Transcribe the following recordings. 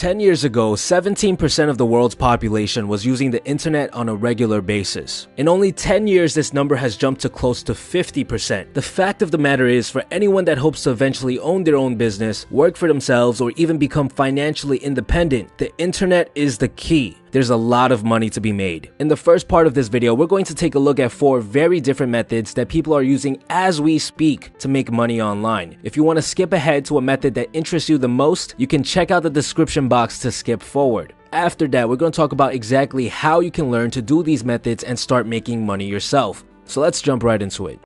10 years ago, 17% of the world's population was using the internet on a regular basis. In only 10 years, this number has jumped to close to 50%. The fact of the matter is, for anyone that hopes to eventually own their own business, work for themselves, or even become financially independent, the internet is the key. There's a lot of money to be made. In the first part of this video, we're going to take a look at 4 very different methods that people are using as we speak to make money online. If you want to skip ahead to a method that interests you the most, you can check out the description box to skip forward. After that, we're going to talk about exactly how you can learn to do these methods and start making money yourself. So let's jump right into it.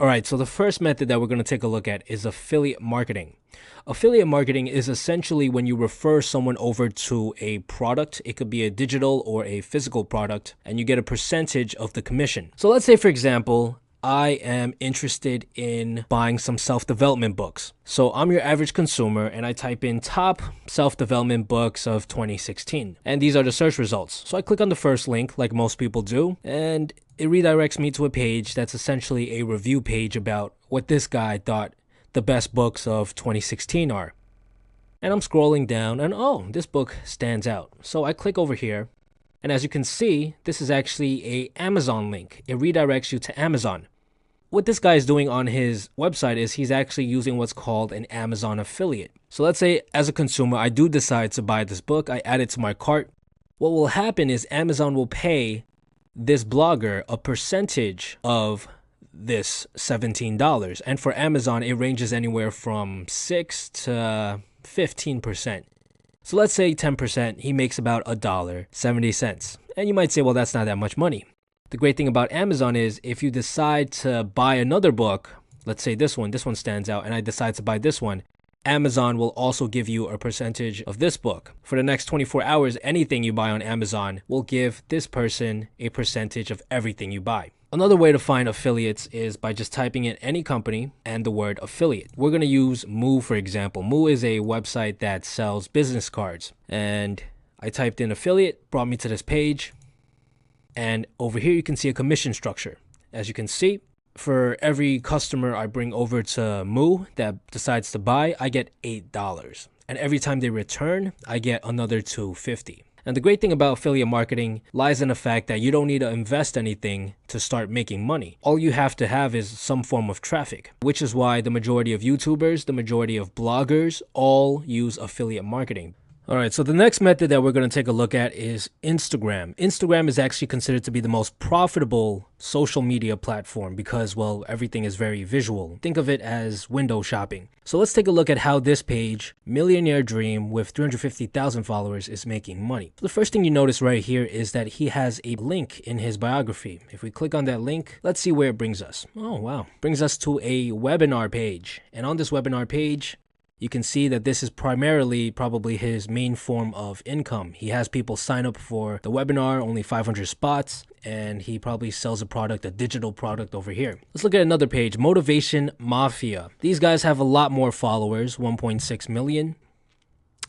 Alright, so the first method that we're going to take a look at is affiliate marketing. Affiliate marketing is essentially when you refer someone over to a product. It could be a digital or a physical product, and you get a percentage of the commission. So let's say, for example, I am interested in buying some self-development books. So I'm your average consumer and I type in top self-development books of 2016. And these are the search results. So I click on the first link like most people do, and it redirects me to a page that's essentially a review page about what this guy thought the best books of 2016 are. And I'm scrolling down and oh, this book stands out. So I click over here. And as you can see, this is actually a Amazon link. It redirects you to Amazon. What this guy is doing on his website is he's actually using what's called an Amazon affiliate. So let's say as a consumer, I do decide to buy this book. I add it to my cart. What will happen is Amazon will pay this blogger a percentage of this $17. And for Amazon, it ranges anywhere from 6 to 15%. So let's say 10%, he makes about $1.70. And you might say, well, that's not that much money. The great thing about Amazon is if you decide to buy another book, let's say this one stands out, and I decide to buy this one, Amazon will also give you a percentage of this book. For the next 24 hours, anything you buy on Amazon will give this person a percentage of everything you buy. Another way to find affiliates is by just typing in any company and the word affiliate. We're going to use Moo, for example. Moo is a website that sells business cards. And I typed in affiliate, brought me to this page. And over here, you can see a commission structure. As you can see, for every customer I bring over to Moo that decides to buy, I get $8. And every time they return, I get another $2.50. And the great thing about affiliate marketing lies in the fact that you don't need to invest anything to start making money. All you have to have is some form of traffic, which is why the majority of YouTubers, the majority of bloggers, all use affiliate marketing. Alright, so the next method that we're going to take a look at is Instagram. Instagram is actually considered to be the most profitable social media platform because, well, everything is very visual. Think of it as window shopping. So let's take a look at how this page, Millionaire Dream with 350,000 followers, is making money. The first thing you notice right here is that he has a link in his biography. If we click on that link, let's see where it brings us. Oh, wow. Brings us to a webinar page. And on this webinar page, you can see that this is primarily probably his main form of income. He has people sign up for the webinar, only 500 spots, and he probably sells a product, a digital product over here. Let's look at another page, Motivation Mafia. These guys have a lot more followers, 1.6 million.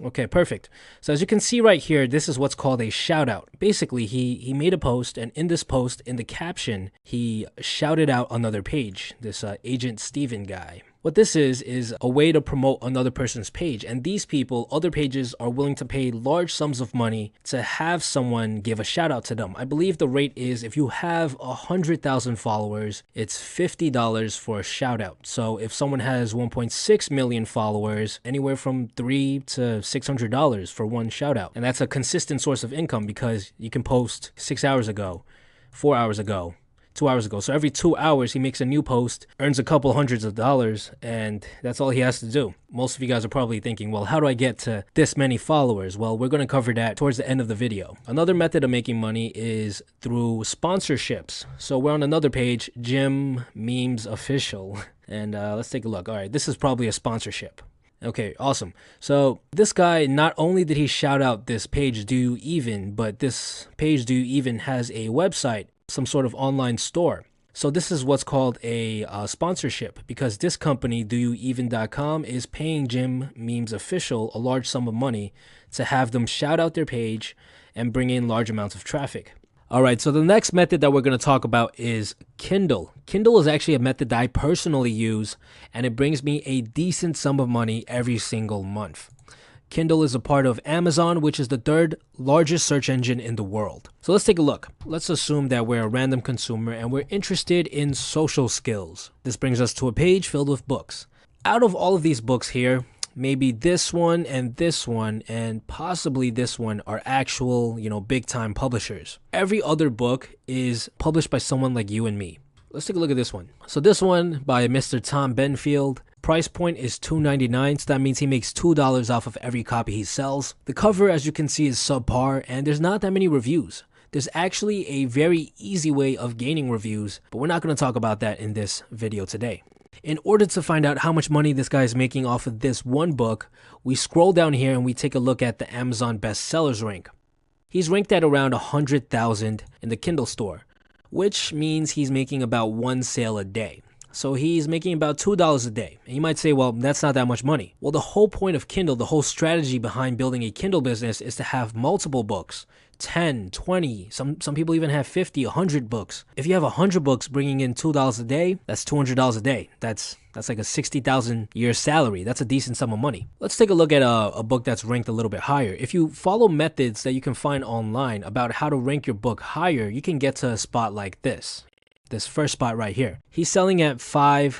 Okay, perfect. So as you can see right here, this is what's called a shout out. Basically, he made a post, and in this post, in the caption, he shouted out another page, this Agent Steven guy. What this is a way to promote another person's page. And these people, other pages, are willing to pay large sums of money to have someone give a shout out to them. I believe the rate is if you have 100,000 followers, it's $50 for a shout out. So if someone has 1.6 million followers, anywhere from $300 to $600 for one shout out. And that's a consistent source of income because you can post 6 hours ago, 4 hours ago, 2 hours ago. So every 2 hours, he makes a new post, earns a couple hundreds of dollars, and that's all he has to do. Most of you guys are probably thinking, well, how do I get to this many followers? Well, we're going to cover that towards the end of the video. Another method of making money is through sponsorships. So we're on another page, Jim Memes Official, and let's take a look. All right, this is probably a sponsorship. Okay, awesome. So this guy, not only did he shout out this page, Do You Even, but this page, Do You Even, has a website, some sort of online store. So this is what's called a sponsorship because this company, doyoueven.com, is paying Jim Memes Official a large sum of money to have them shout out their page and bring in large amounts of traffic. All right, so the next method that we're going to talk about is Kindle. Kindle is actually a method that I personally use, and it brings me a decent sum of money every single month. Kindle is a part of Amazon, which is the third largest search engine in the world. So let's take a look. Let's assume that we're a random consumer and we're interested in social skills. This brings us to a page filled with books. Out of all of these books here, maybe this one and possibly this one are actual, big time publishers. Every other book is published by someone like you and me. Let's take a look at this one. So this one by Mr. Tom Benfield. Price point is $2.99, so that means he makes $2 off of every copy he sells. The cover, as you can see, is subpar, and there's not that many reviews. There's actually a very easy way of gaining reviews, but we're not going to talk about that in this video today. In order to find out how much money this guy is making off of this one book, we scroll down here and we take a look at the Amazon bestsellers rank. He's ranked at around 100,000 in the Kindle store, which means he's making about one sale a day. So he's making about $2 a day. And you might say, well, that's not that much money. Well, the whole point of Kindle, the whole strategy behind building a Kindle business is to have multiple books. 10, 20, some people even have 50, 100 books. If you have 100 books bringing in $2 a day, that's $200 a day. That's like a 60,000 year salary. That's a decent sum of money. Let's take a look at a book that's ranked a little bit higher. If you follow methods that you can find online about how to rank your book higher, you can get to a spot like this first spot right here. He's selling at $5.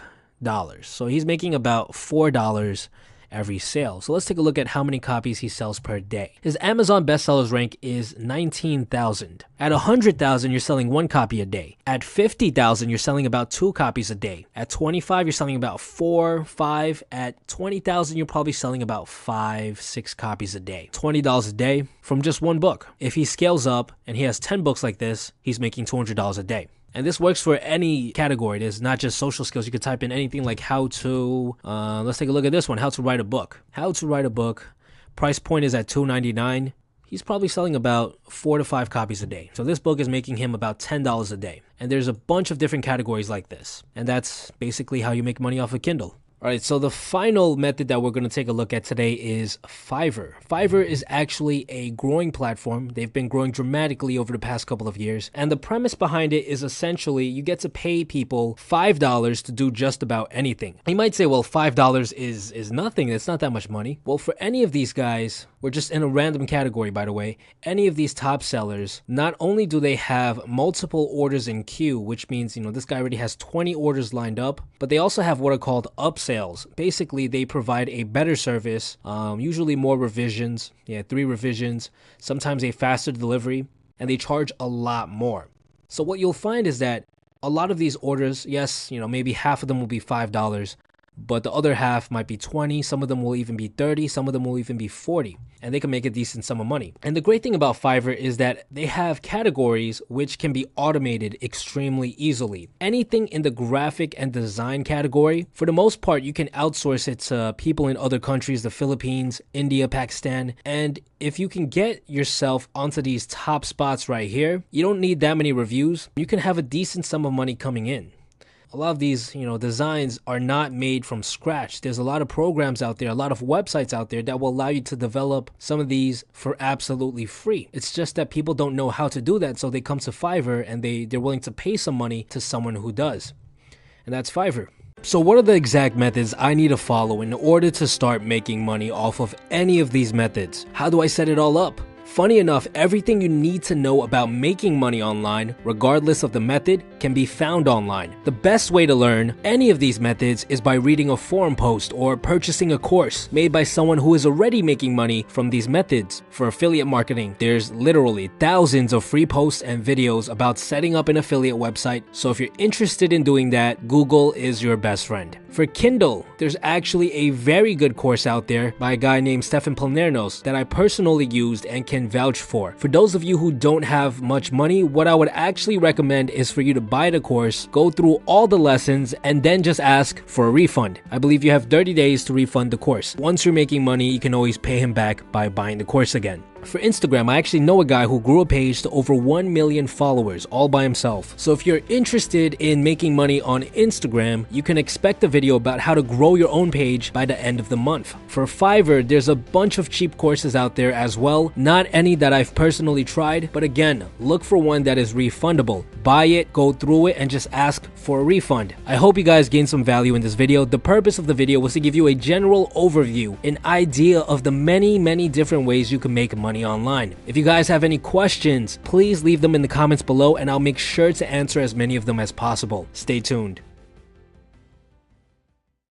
So he's making about $4 every sale. So let's take a look at how many copies he sells per day. His Amazon bestsellers rank is 19,000. At 100,000, you're selling 1 copy a day. At 50,000, you're selling about 2 copies a day. At 25, you're selling about 4, 5. At 20,000, you're probably selling about 5, 6 copies a day. $20 a day from just one book. If he scales up and he has 10 books like this, he's making $200 a day. And this works for any category. It is not just social skills. You could type in anything like how to, let's take a look at this one, how to write a book. How to write a book. Price point is at $2.99. He's probably selling about 4 to 5 copies a day. So this book is making him about $10 a day. And there's a bunch of different categories like this. And that's basically how you make money off of Kindle. All right, so the final method that we're going to take a look at today is Fiverr. Fiverr is actually a growing platform. They've been growing dramatically over the past couple of years. And the premise behind it is essentially you get to pay people $5 to do just about anything. You might say, well, $5 is nothing. It's not that much money. Well, for any of these guys, we're just in a random category, by the way, any of these top sellers, not only do they have multiple orders in queue, which means, this guy already has 20 orders lined up, but they also have what are called upsells. Basically, they provide a better service, usually more revisions, 3 revisions, sometimes a faster delivery, and they charge a lot more. So what you'll find is that a lot of these orders, yes, maybe half of them will be $5, but the other half might be 20, some of them will even be 30, some of them will even be 40, and they can make a decent sum of money. And the great thing about Fiverr is that they have categories which can be automated extremely easily. Anything in the graphic and design category, for the most part, you can outsource it to people in other countries, the Philippines, India, Pakistan, and if you can get yourself onto these top spots right here, you don't need that many reviews. You can have a decent sum of money coming in. A lot of these, designs are not made from scratch. There's a lot of programs out there, a lot of websites out there that will allow you to develop some of these for absolutely free. It's just that people don't know how to do that, so they come to Fiverr and they're willing to pay some money to someone who does. And that's Fiverr. So what are the exact methods I need to follow in order to start making money off of any of these methods? How do I set it all up? Funny enough, everything you need to know about making money online, regardless of the method, can be found online. The best way to learn any of these methods is by reading a forum post or purchasing a course made by someone who is already making money from these methods. For affiliate marketing, there's literally thousands of free posts and videos about setting up an affiliate website, so if you're interested in doing that, Google is your best friend. For Kindle, there's actually a very good course out there by a guy named Stefan Planernos that I personally used and can vouch for. For those of you who don't have much money, what I would actually recommend is for you to buy the course, go through all the lessons, and then just ask for a refund. I believe you have 30 days to refund the course. Once you're making money, you can always pay him back by buying the course again. For Instagram, I actually know a guy who grew a page to over 1 million followers all by himself. So if you're interested in making money on Instagram, you can expect a video about how to grow your own page by the end of the month. For Fiverr, there's a bunch of cheap courses out there as well, not any that I've personally tried, but again, look for one that is refundable. Buy it, go through it, and just ask for a refund. I hope you guys gained some value in this video. The purpose of the video was to give you a general overview, an idea of the many different ways you can make money online. If you guys have any questions, please leave them in the comments below and I'll make sure to answer as many of them as possible. Stay tuned.